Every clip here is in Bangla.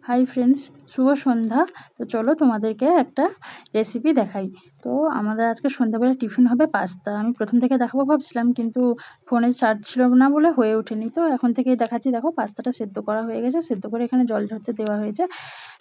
হাই ফ্রেন্ডস, শুভ সন্ধ্যা। তো চলো তোমাদেরকে একটা রেসিপি দেখাই। তো আমাদের আজকে সন্ধ্যাবেলা টিফিন হবে পাস্তা। আমি প্রথম থেকে দেখাবো ভাবছিলাম, কিন্তু ফোনে চার্জ ছিল না বলে হয়ে ওঠেনি। তো এখন থেকেই দেখাচ্ছি। দেখো, পাস্তাটা সেদ্ধ করা হয়ে গেছে, সেদ্ধ করে এখানে জল ঝরতে দেওয়া হয়েছে।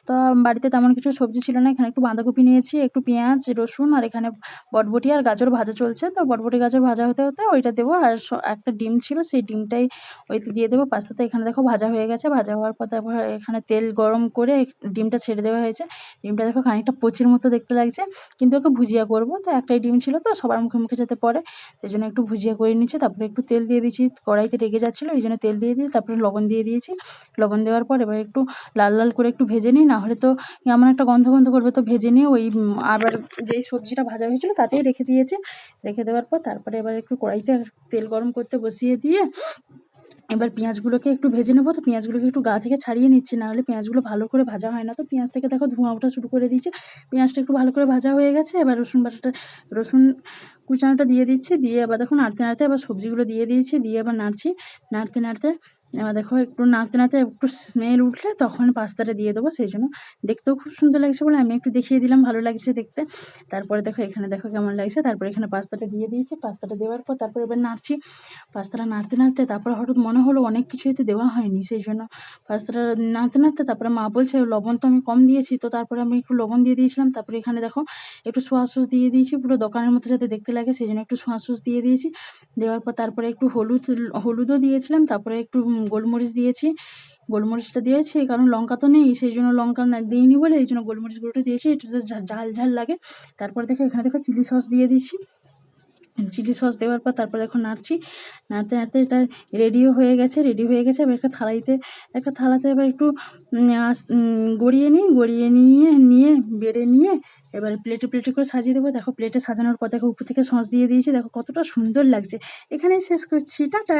তো বাড়িতে তেমন কিছু সবজি ছিল না, এখানে একটু বাঁধাকপি নিয়েছি, একটু পেঁয়াজ রসুন, আর এখানে বটবটি আর গাজর ভাজা চলছে। তো বটবটি গাজর ভাজা হতে হতে ওইটা দেবো, আর একটা ডিম ছিল, সেই ডিমটাই ওইতে দিয়ে দেবো পাস্তাতে। এখানে দেখো ভাজা হয়ে গেছে, ভাজা হওয়ার পর তারপর এখানে তেল গরম করে ডিমটা ছেড়ে দেওয়া হয়েছে। ডিমটা দেখো খানিকটা পচির মতো দেখতে লাগছে, কিন্তু ওকে ভুজিয়া করব। তো একটাই ডিম ছিল, তো সবার মুখে মুখে যাতে পড়ে, সেই জন্য একটু ভুজিয়া করে নিচ্ছে। তারপরে একটু তেল দিয়ে দিয়েছি, কড়াইতে রেগে যাচ্ছিলো, এই জন্য তেল দিয়ে দিয়ে তারপরে লবণ দিয়ে দিয়েছি। লবণ দেওয়ার পর এবার একটু লাল লাল করে একটু ভেজে নিই, না হলে তো এমন একটা গন্ধ গন্ধ করবে। তো ভেজে নিয়ে ওই আবার যেই সবজিটা ভাজা হয়েছিল তাতেই রেখে দিয়েছি। রেখে দেওয়ার পর তারপরে এবার একটু কড়াইতে তেল গরম করতে বসিয়ে দিয়ে এবার পেঁয়াজগুলোকে একটু ভেজে নেবো। তো পেঁয়াজগুলোকে একটু গা থেকে ছাড়িয়ে নিচ্ছি, না হলে পেঁয়াজগুলো ভালো করে ভাজা হয় না। তো পেঁয়াজ থেকে দেখো ধোঁয়া ওঠা শুরু করে দিয়েছে। পেঁয়াজটা একটু ভালো করে ভাজা হয়ে গেছে। এবার রসুন কুচানোটা দিয়ে দিচ্ছি, দিয়ে এবার দেখো নাড়তে নাড়তে এবার সবজিগুলো দিয়ে দিয়েছি, দিয়ে এবার নাড়ছি। নাড়তে নাড়তে এবার দেখো একটু নাড়তে নাড়তে একটু স্মেল উঠলে তখন পাস্তাটা দিয়ে দেবো। সেই জন্য দেখতেও খুব সুন্দর লাগছে বলে আমি একটু দেখিয়ে দিলাম, ভালো লাগছে দেখতে। তারপরে দেখো এখানে দেখো কেমন লাগছে। তারপরে এখানে পাস্তাটা দিয়ে দিয়েছি। পাস্তাটা দেওয়ার পর তারপরে এবার নাড়ছি। পাস্তাটা নাড়তে নাড়তে তারপরে হঠাৎ মনে হলো অনেক কিছু এতে দেওয়া হয়নি, সেই জন্য পাস্তাটা নাড়তে নাড়তে তারপরে মা বলছে লবণ তো আমি কম দিয়েছি। তো তারপরে আমি একটু লবণ দিয়ে দিয়েছিলাম। তারপরে এখানে দেখো একটু সোয়া সস দিয়ে দিয়েছি, পুরো দোকানের মতো যাতে দেখতে লাগে, সেই জন্য একটু সোয়া সস দিয়ে দিয়েছি। দেওয়ার পর তারপরে একটু হলুদও দিয়েছিলাম। তারপরে একটু গোলমরিচ দিয়েছি। গোলমরিচটা দিয়েছি কারণ লঙ্কা তো নেই, সেই জন্য লঙ্কা দিইনি বলে এই জন্য গোলমরিচ গুঁড়োটা দিয়েছি, একটু ঝাল ঝাল লাগে। তারপরে দেখো এখানে দেখো চিলি সস দিয়ে দিয়েছি। চিলি সস দেওয়ার পর তারপর এখন নাড়ছি। নাড়তে নাড়তে এটা রেডিও হয়ে গেছে, রেডি হয়ে গেছে। এবার একটা থালাতে এবার একটু গড়িয়ে নিই, গড়িয়ে নিয়ে নিয়ে বেড়ে নিয়ে এবার প্লেটে প্লেটে করে সাজিয়ে দেবো। দেখো প্লেটে সাজানোর পর দেখো উপর থেকে সস দিয়ে দিয়েছি, দেখো কতটা সুন্দর লাগছে। এখানেই শেষ করছি, টাটা।